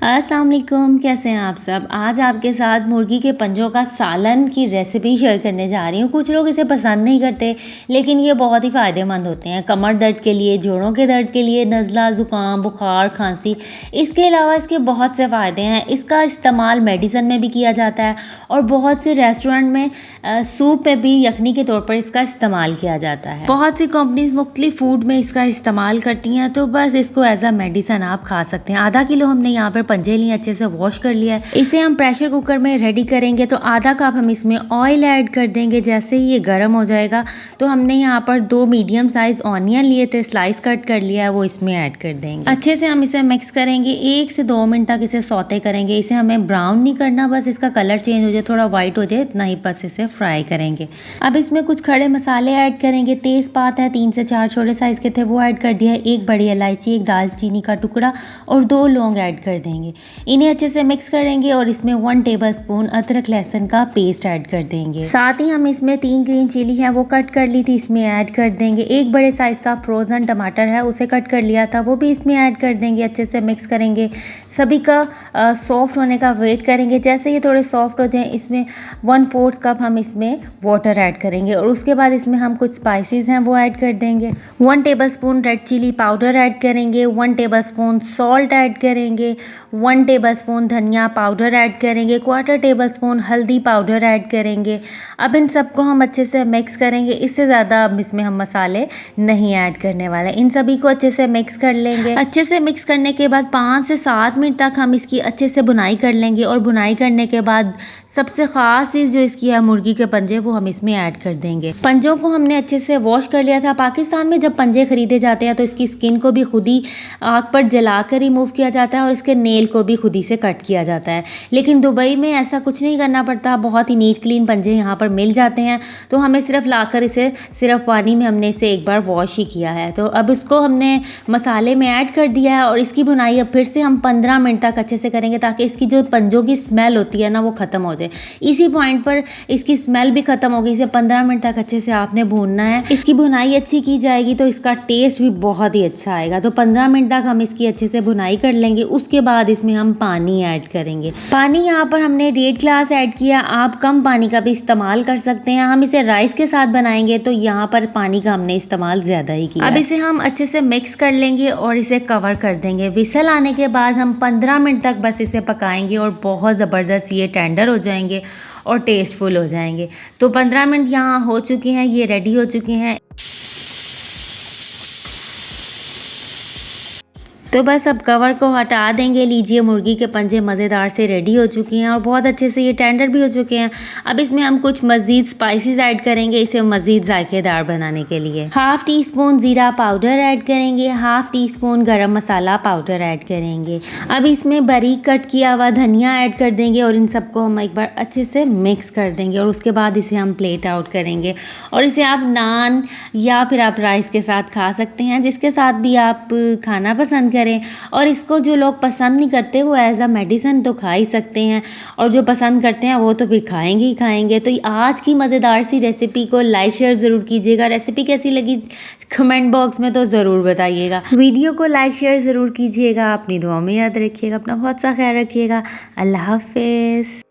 अस्सलाम वालेकुम, कैसे हैं आप सब। आज आपके साथ मुर्गी के पंजों का सालन की रेसिपी शेयर करने जा रही हूँ। कुछ लोग इसे पसंद नहीं करते, लेकिन ये बहुत ही फ़ायदेमंद होते हैं कमर दर्द के लिए, जोड़ों के दर्द के लिए, नज़ला, ज़ुकाम, बुखार, खांसी। इसके अलावा इसके बहुत से फ़ायदे हैं। इसका इस्तेमाल मेडिसिन में भी किया जाता है और बहुत से रेस्टोरेंट में सूप में भी यखनी के तौर पर इसका इस्तेमाल किया जाता है। बहुत सी कंपनीज मुख्तलिफ फूड में इसका इस्तेमाल करती हैं, तो बस इसको एज अ मेडिसिन आप खा सकते हैं। आधा किलो हमने यहाँ पर पंजे लिए, अच्छे से वॉश कर लिया है। इसे हम प्रेशर कुकर में रेडी करेंगे, तो आधा कप हम इसमें ऑयल ऐड कर देंगे। जैसे ही ये गर्म हो जाएगा तो हमने यहाँ पर 2 मीडियम साइज ऑनियन लिए थे, स्लाइस कट कर लिया है, वो इसमें ऐड कर देंगे। अच्छे से हम इसे मिक्स करेंगे, 1 से 2 मिनट तक इसे सौते करेंगे। इसे हमें ब्राउन नहीं करना, बस इसका कलर चेंज हो जाए, थोड़ा व्हाइट हो जाए, इतना ही बस इसे फ्राई करेंगे। अब इसमें कुछ खड़े मसाले ऐड करेंगे। तेज़पात है 3 से 4 छोटे साइज के थे, वो ऐड कर दिया है। 1 बड़ी इलायची, 1 दालचीनी का टुकड़ा और 2 लौंग ऐड कर देंगे। इन्हें अच्छे से मिक्स करेंगे और इसमें 1 टेबलस्पून अदरक लहसुन का पेस्ट ऐड कर देंगे। साथ ही हम इसमें 3 ग्रीन चिली है, वो कट कर ली थी, इसमें ऐड कर देंगे। 1 बड़े साइज का फ्रोजन टमाटर है, उसे कट कर लिया था, वो भी इसमें ऐड कर देंगे। अच्छे से मिक्स करेंगे, सभी का सॉफ्ट होने का वेट करेंगे। जैसे ये थोड़े सॉफ्ट हो जाए, इसमें 1/4 कप हम इसमें वाटर ऐड करेंगे और उसके बाद इसमें हम कुछ स्पाइसेस हैं वो ऐड कर देंगे। 1 tablespoon red chilli powder add करेंगे, 1 टेबलस्पून सॉल्ट ऐड करेंगे, 1 टेबलस्पून धनिया पाउडर ऐड करेंगे, 1/4 टेबलस्पून हल्दी पाउडर ऐड करेंगे। अब इन सबको हम अच्छे से मिक्स करेंगे। इससे ज़्यादा अब इसमें हम मसाले नहीं ऐड करने वाले। इन सभी को अच्छे से मिक्स कर लेंगे। अच्छे से मिक्स करने के बाद 5 से 7 मिनट तक हम इसकी अच्छे से भुनाई कर लेंगे और भुनाई करने के बाद सबसे ख़ास चीज़ जो इसकी है मुर्गी के पंजे, वो हम इसमें ऐड कर देंगे। पंजों को हमने अच्छे से वॉश कर लिया था। पाकिस्तान में जब पंजे खरीदे जाते हैं तो इसकी स्किन को भी खुद ही आग पर जलाकर रिमूव किया जाता है और इसके नेल को भी खुद ही से कट किया जाता है। लेकिन दुबई में ऐसा कुछ नहीं करना पड़ता, बहुत ही नीट क्लीन पंजे यहाँ पर मिल जाते हैं। तो हमें सिर्फ लाकर इसे सिर्फ पानी में हमने इसे एक बार वॉश ही किया है। तो अब इसको हमने मसाले में ऐड कर दिया है और इसकी बुनाई अब फिर से हम 15 मिनट तक अच्छे से करेंगे, ताकि इसकी जो पंजों की स्मेल होती है ना, वो ख़त्म हो जाए। इसी पॉइंट पर इसकी स्मेल भी ख़त्म हो गई। इसे 15 मिनट तक अच्छे से आपने भूनना है। इसकी भुनाई अच्छी की जाएगी तो इसका टेस्ट भी बहुत ही अच्छा आएगा। तो 15 मिनट तक हम इसकी अच्छे से भुनाई कर लेंगे। उसके बाद इसमें हम पानी ऐड करेंगे। पानी यहाँ पर हमने 1.5 गिलास ऐड किया। आप कम पानी का भी इस्तेमाल कर सकते हैं। हम इसे राइस के साथ बनाएंगे तो यहाँ पर पानी का हमने इस्तेमाल ज़्यादा ही किया। अब इसे हम अच्छे से मिक्स कर लेंगे और इसे कवर कर देंगे। विसल आने के बाद हम 15 मिनट तक बस इसे पकाएंगे और बहुत ज़बरदस्त ये टेंडर हो जाएंगे और टेस्टफुल हो जाएंगे। तो 15 मिनट यहाँ हो चुके हैं, ये रेडी हो चुके हैं। तो बस अब कवर को हटा देंगे। लीजिए, मुर्गी के पंजे मज़ेदार से रेडी हो चुके हैं और बहुत अच्छे से ये टेंडर भी हो चुके हैं। अब इसमें हम कुछ मज़ीद स्पाइसेस ऐड करेंगे, इसे मज़ीद जायकेदार बनाने के लिए। 1/2 टीस्पून ज़ीरा पाउडर ऐड करेंगे, 1/2 टीस्पून गरम मसाला पाउडर ऐड करेंगे। अब इसमें बारीक कट किया हुआ धनिया ऐड कर देंगे और इन सबको हम एक बार अच्छे से मिक्स कर देंगे और उसके बाद इसे हम प्लेट आउट करेंगे। और इसे आप नान या फिर आप राइस के साथ खा सकते हैं, जिसके साथ भी आप खाना पसंद करें। और इसको जो लोग पसंद नहीं करते वो एज अ मेडिसिन तो खा ही सकते हैं, और जो पसंद करते हैं वो तो फिर खाएंगे ही खाएंगे। तो आज की मज़ेदार सी रेसिपी को लाइक शेयर ज़रूर कीजिएगा। रेसिपी कैसी लगी कमेंट बॉक्स में तो ज़रूर बताइएगा। वीडियो को लाइक शेयर ज़रूर कीजिएगा। अपनी दुआ में याद रखिएगा। अपना बहुत सा ख्याल रखिएगा। अल्लाह हाफिज़।